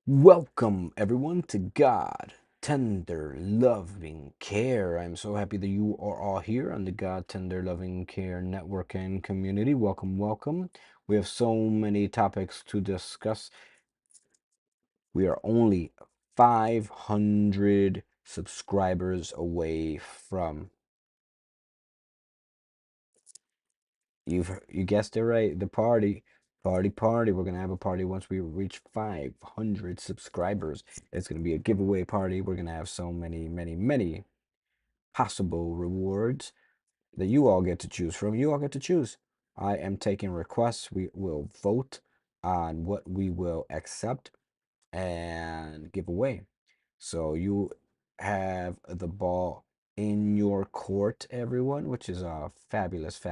Welcome, everyone, to God, Tender, Loving Care. I'm so happy that you are all here on the God, Tender, Loving Care network and community. Welcome, welcome. We have so many topics to discuss. We are only 500 subscribers away from, you guessed it right, the party. Party. We're gonna have a party once we reach 500 subscribers. It's gonna be a giveaway party. We're gonna have so many possible rewards that you all get to choose from. You all get to choose. I am taking requests. We will vote on what we will accept and give away. So you have the ball in your court, everyone, which is fabulous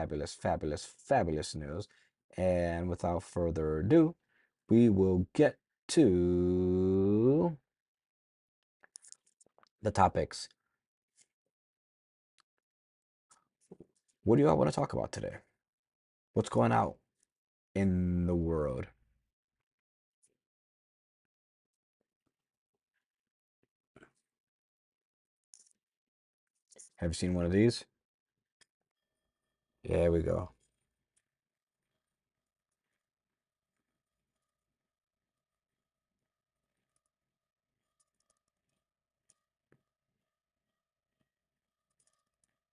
news. And without further ado, we will get to the topics. What do you all want to talk about today? What's going out in the world? Have you seen one of these? There we go.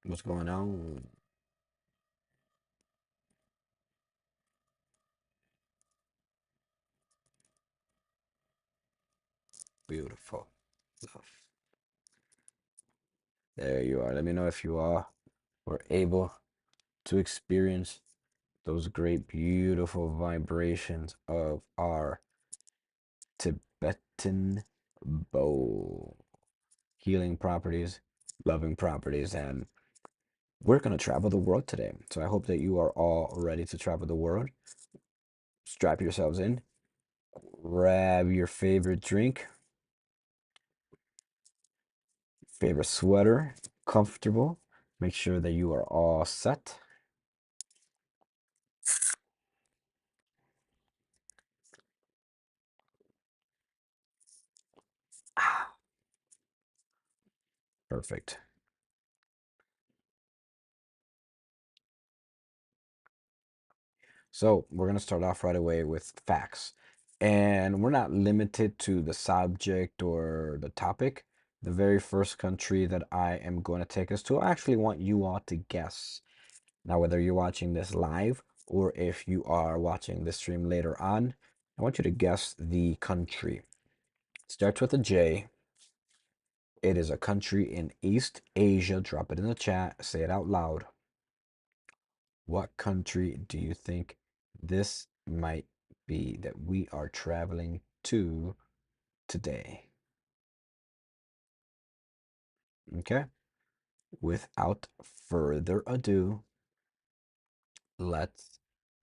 What's going on? Beautiful. Love. There you are. Let me know if you are were able to experience those great, beautiful vibrations of our Tibetan bow. Healing properties, loving properties, and we're going to travel the world today. So I hope that you are all ready to travel the world. Strap yourselves in, grab your favorite drink, favorite sweater, comfortable. Make sure that you are all set. Ah, perfect. So we're going to start off right away with facts. And we're not limited to the subject or the topic. The very first country that I am going to take us to, I actually want you all to guess. Now, whether you're watching this live or if you are watching the stream later on, I want you to guess the country. It starts with a J. It is a country in East Asia. Drop it in the chat. Say it out loud. What country do you think this might be that we are traveling to today? Okay. Without further ado, let's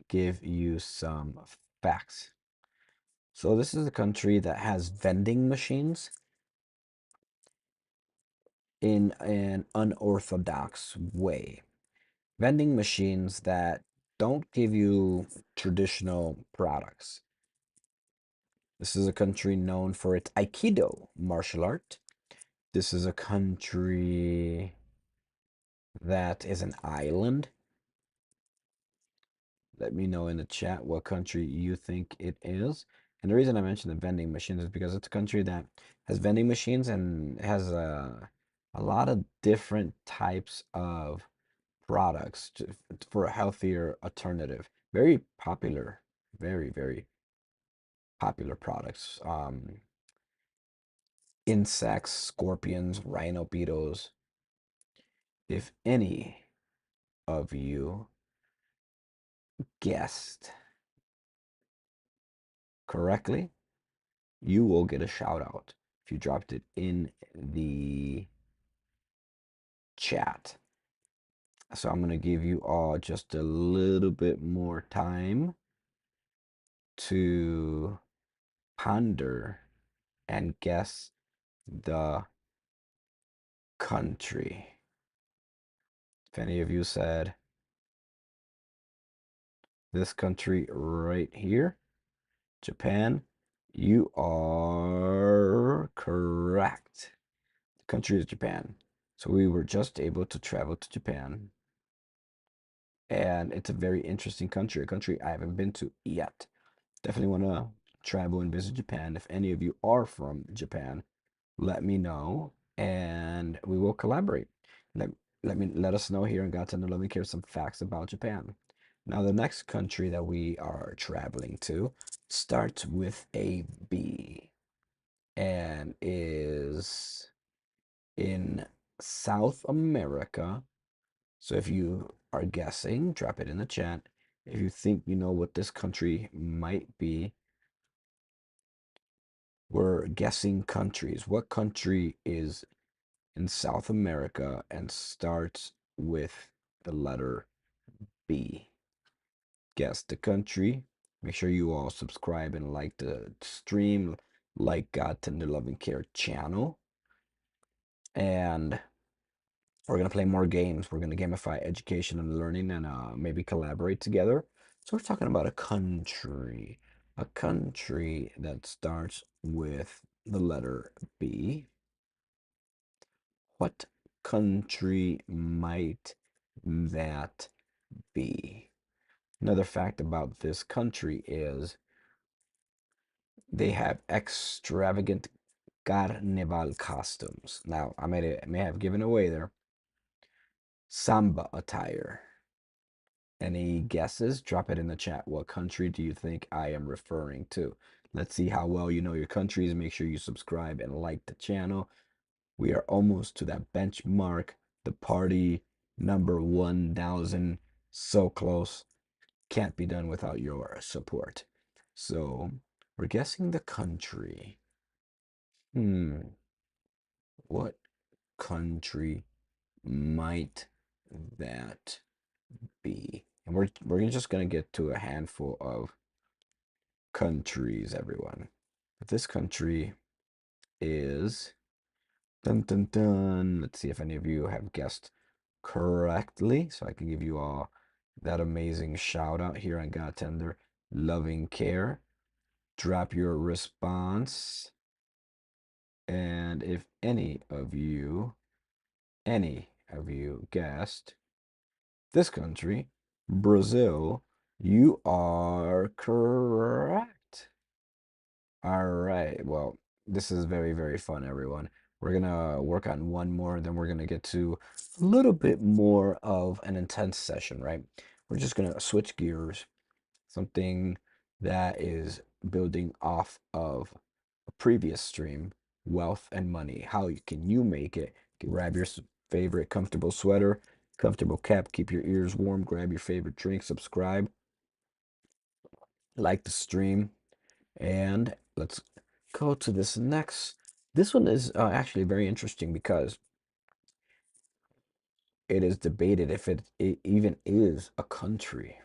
give you some facts. So this is a country that has vending machines in an unorthodox way. Vending machines that don't give you traditional products. This is a country known for its Aikido martial art. This is a country that is an island. Let me know in the chat what country you think it is. And the reason I mentioned the vending machines is because it's a country that has vending machines and has a lot of different types of products for a healthier alternative. Very popular, very popular products. Insects, scorpions, rhino beetles. If any of you guessed correctly, you will get a shout out if you dropped it in the chat. So I'm going to give you all just a little bit more time to ponder and guess the country. If any of you said this country right here, Japan, You are correct. The country is Japan. So we were just able to travel to Japan, and it's a very interesting country, a country I haven't been to yet. Definitely want to travel and visit Japan. If any of you are from Japan, let me know and we will collaborate. Let, let us know here in Got to Know Love and Care some facts about Japan. Now, the next country that we are traveling to starts with a B and is in South America. So if you are guessing, drop it in the chat. If you think you know what this country might be, we're guessing countries. What country is in South America and starts with the letter B? Guess the country. Make sure you all subscribe and like the stream, like God Tender Love and Care channel. And we're gonna play more games. We're gonna gamify education and learning and maybe collaborate together. So we're talking about a country that starts with the letter B. What country might that be? Another fact about this country is they have extravagant carnival costumes. Now, may have given away there. Samba attire. Any guesses? Drop it in the chat. What country do you think I am referring to? Let's see how well you know your countries. Make sure you subscribe and like the channel. We are almost to that benchmark. The party number 1,000. So close. Can't be done without your support. So we're guessing the country. What country might that be? And we're just gonna get to a handful of countries, everyone. But this country is dun dun dun. Let's see if any of you have guessed correctly, so I can give you all that amazing shout out here on God Tender Loving Care. Drop your response, and if any of you guessed this country, Brazil, you are correct. All right. Well, this is very, very fun, everyone. We're gonna work on one more, and then we're gonna get to a little bit more of an intense session, right? We're just gonna switch gears, something that is building off of a previous stream, wealth and money. Can you make it? Grab your favorite comfortable sweater, comfortable cap, keep your ears warm, grab your favorite drink, subscribe, like the stream, and let's go to this next. This one is actually very interesting because it is debated if it even is a country.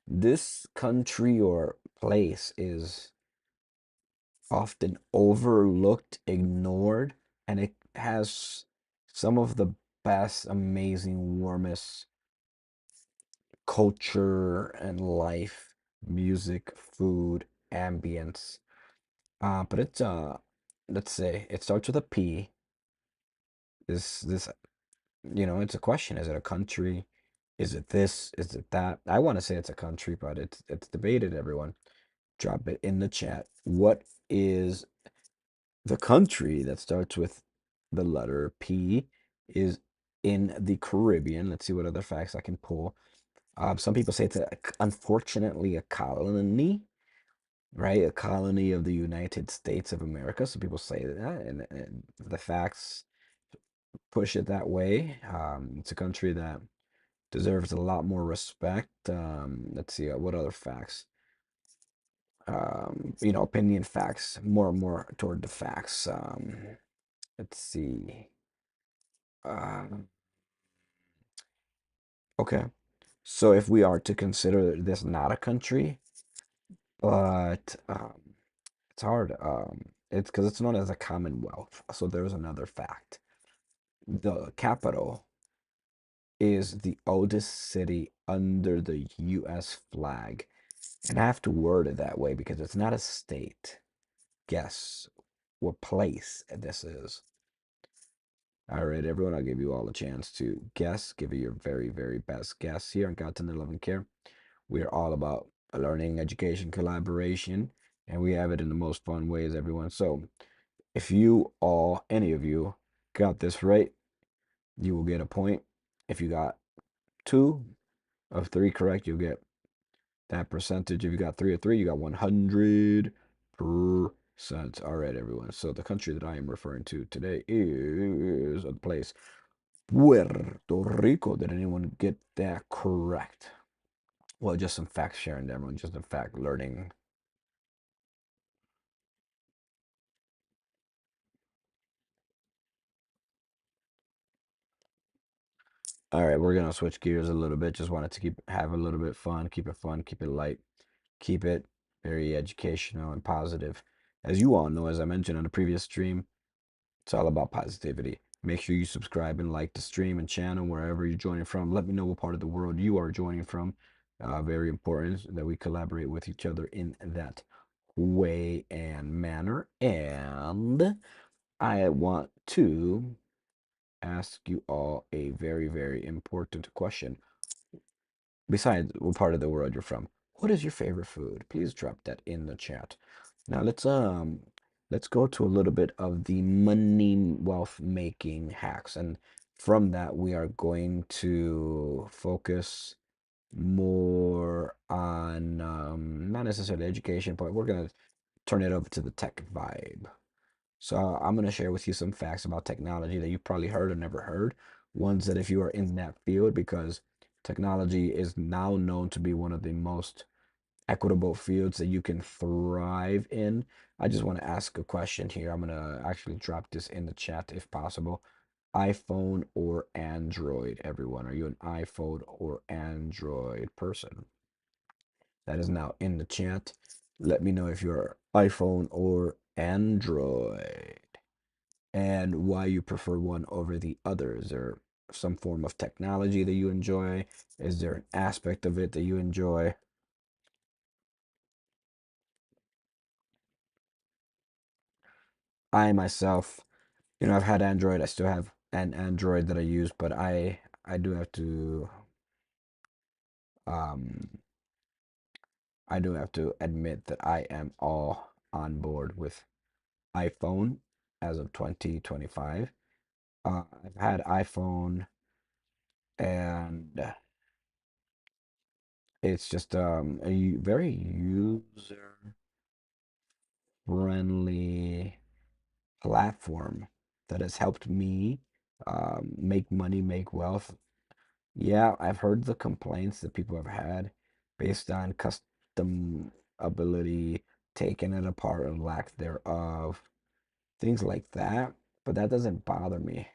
This country or place is often overlooked, ignored, and it has some of the best, amazing, warmest culture and life, music, food, ambience. But it's let's say it starts with a P. This it's a question. Is it a country? Is it this? Is it that? I want to say it's a country, but it's debated, everyone. Drop it in the chat. What is the country that starts with the letter P is in the Caribbean? Let's see what other facts I can pull. Some people say unfortunately a colony, right? A colony of the United States of America. Some people say that, and the facts push it that way. It's a country that deserves a lot more respect. Let's see, what other facts? Opinion facts, more and more toward the facts. Let's see. Um, okay. So if we are to consider this not a country, but it's hard. It's because it's known as a commonwealth. So there's another fact. The capital is the oldest city under the U.S. flag. And I have to word it that way because it's not a state. guess what place this is. All right, everyone, I'll give you all a chance to guess. Give it your very, very best guess here on Got to Love and Care. We are all about learning, education, collaboration, and we have it in the most fun ways, everyone. So if you all, any of you, got this right, you will get a point. If you got two of three correct, you'll get that percentage. If you got three of three, you got 100%. All right, everyone. So the country that I am referring to today is a place, Puerto Rico. Did anyone get that correct? Well, just some fact sharing, everyone. Just a fact learning. All right, we're gonna switch gears a little bit. Just wanted to keep have a little bit fun, keep it light, keep it very educational and positive. As you all know, as I mentioned on the previous stream, it's all about positivity. Make sure you subscribe and like the stream and channel wherever you're joining from. Let me know what part of the world you are joining from. Very important that we collaborate with each other in that way and manner. And I want to ask you all a very, very important question. Besides what part of the world you're from, what is your favorite food? Please drop that in the chat. Now let's go to a little bit of the money wealth making hacks, and from that we are going to focus more on not necessarily education, but we're gonna turn it over to the tech vibe. So I'm going to share with you some facts about technology that you've probably heard or never heard. Ones that if you are in that field, because technology is now known to be one of the most equitable fields that you can thrive in. I just want to ask a question here. I'm going to actually drop this in the chat if possible. iPhone or Android, everyone? Are you an iPhone or Android person? That is now in the chat. Let me know if you're iPhone or Android and why you prefer one over the other. Is there some form of technology that you enjoy? Is there an aspect of it that you enjoy? I myself, I've had Android. I still have an Android that I use, but I do have to um I do have to admit that I am all on board with iPhone as of 2025. I've had iPhone and it's just very user friendly platform that has helped me make money, make wealth. Yeah, I've heard the complaints that people have had based on custom ability, taking it apart and lack thereof, things like that. But that doesn't bother me.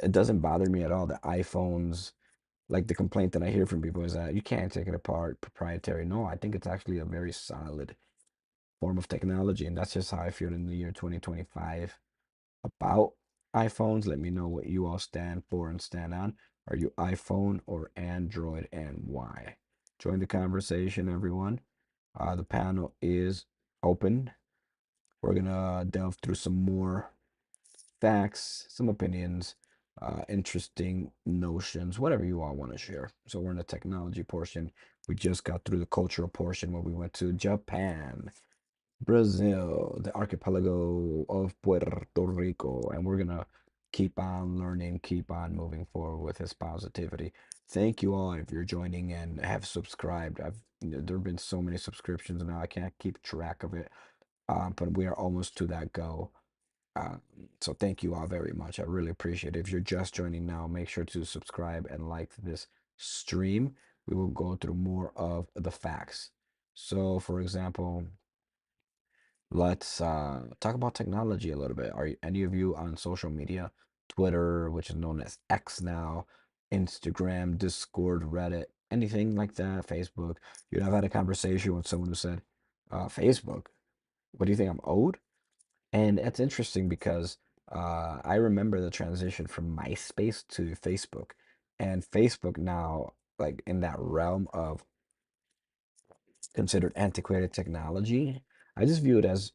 It doesn't bother me at all. The iPhones, like the complaint that I hear from people is that you can't take it apart, proprietary. No, I think it's actually a very solid form of technology, and that's just how I feel in the year 2025 about iPhones. Let me know what you all stand for and stand on. Are you iPhone or Android and why? Join the conversation, everyone. The panel is open. We're gonna delve through some more facts, some opinions, interesting notions, whatever you all want to share. So we're in the technology portion. We just got through the cultural portion where we went to Japan, Brazil, the archipelago of Puerto Rico, and we're gonna keep on learning, keep on moving forward with this positivity. Thank you all if you're joining and have subscribed. There have been so many subscriptions now I can't keep track of it, but we are almost to that goal. Uh, so thank you all very much. I really appreciate it. If you're just joining now, make sure to subscribe and like this stream. We will go through more of the facts. So, for example, let's talk about technology a little bit. Any of you on social media? Twitter, which is known as X now, Instagram, Discord, Reddit, anything like that, Facebook. I've had a conversation with someone who said, Facebook, what do you think I'm owed? And it's interesting because I remember the transition from MySpace to Facebook. And Facebook now, like in that realm of considered antiquated technology. I just view it as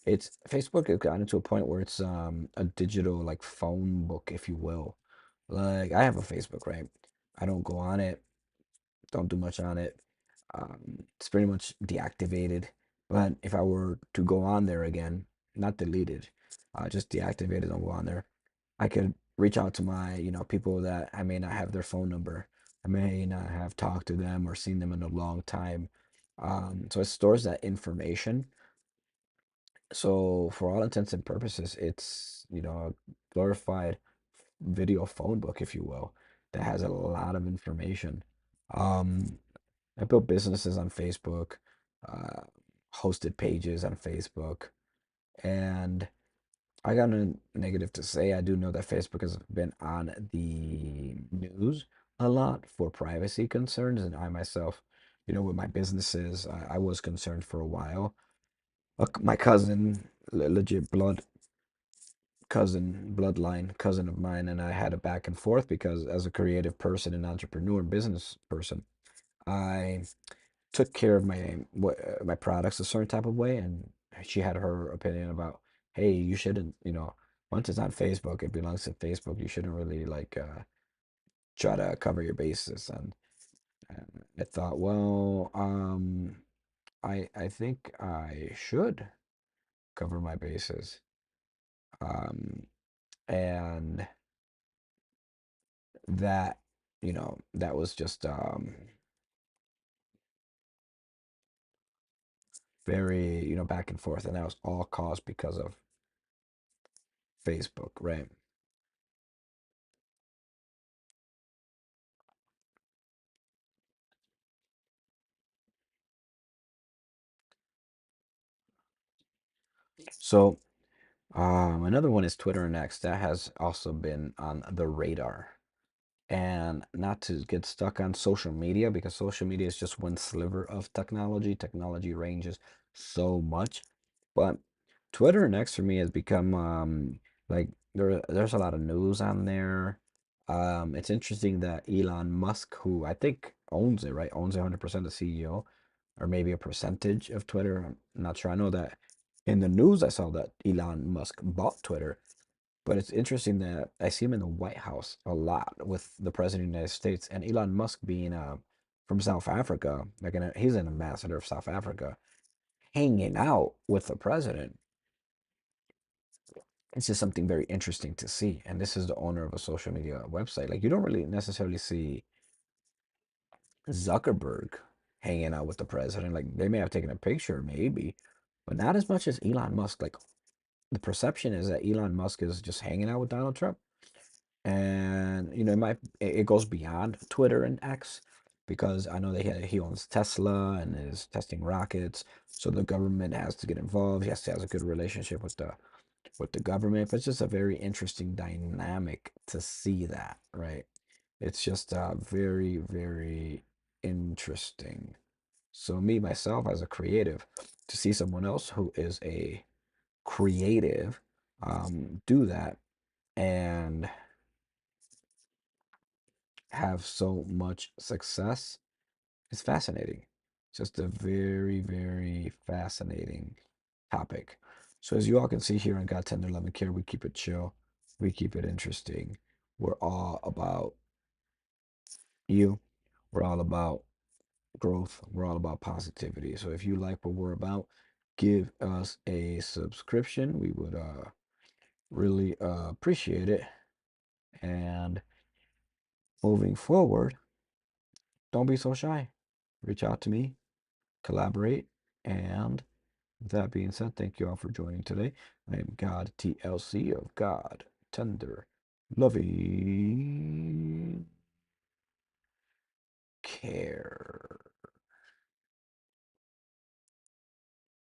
it's Facebook has gotten to a point where it's a digital like phone book, if you will. Like I have a Facebook, right? I don't go on it, don't do much on it. It's pretty much deactivated. But if I were to go on there again, not deleted, just deactivated, don't go on there, I could reach out to my, people that I may not have their phone number. I may not have talked to them or seen them in a long time. So it stores that information. So for all intents and purposes, it's, a glorified video phone book, if you will, that has a lot of information. Um, I built businesses on Facebook, uh, hosted pages on Facebook, and I got a negative to say. I do know that Facebook has been on the news a lot for privacy concerns, and I myself, with my businesses, I was concerned for a while. My cousin, legit bloodline cousin of mine, and I had a back and forth because as a creative person and entrepreneur, business person, I took care of my products a certain type of way, and she had her opinion about, hey, you shouldn't, once it's on Facebook, it belongs to Facebook. You shouldn't really like try to cover your bases. And I thought, well, I think I should cover my bases. Um, and that, that was just very, back and forth, and that was all caused because of Facebook, right? So another one is Twitter and X. That has also been on the radar. And not to get stuck on social media because social media is just one sliver of technology. Technology ranges so much. But Twitter and X for me has become like there's a lot of news on there. It's interesting that Elon Musk, who I think owns it, right? Owns 100% the CEO, or maybe a percentage of Twitter. I'm not sure. I know that in the news I saw that Elon Musk bought Twitter, but it's interesting that I see him in the White House a lot with the President of the United States, and Elon Musk being from South Africa, like he's an ambassador of South Africa, hanging out with the president. It's just something very interesting to see. And this is the owner of a social media website. Like you don't really necessarily see Zuckerberg hanging out with the president. Like they may have taken a picture, maybe, but not as much as Elon Musk. Like the perception is that Elon Musk is just hanging out with Donald Trump. And it goes beyond Twitter and X because I know that he owns Tesla and is testing rockets, so the government has to get involved. He has to have a good relationship with the government. But it's just a very interesting dynamic to see that, right? It's just very, very interesting. So me myself as a creative, to see someone else who is a creative do that and have so much success is fascinating. Just a very, very fascinating topic. So as you all can see here on God Tender Love and Care, we keep it chill. We keep it interesting. We're all about you. We're all about growth. We're all about positivity. So if you like what we're about, give us a subscription. We would really appreciate it. And moving forward, don't be so shy. Reach out to me, collaborate, and with that being said, thank you all for joining today. I am God TLC of God Tender Lovey.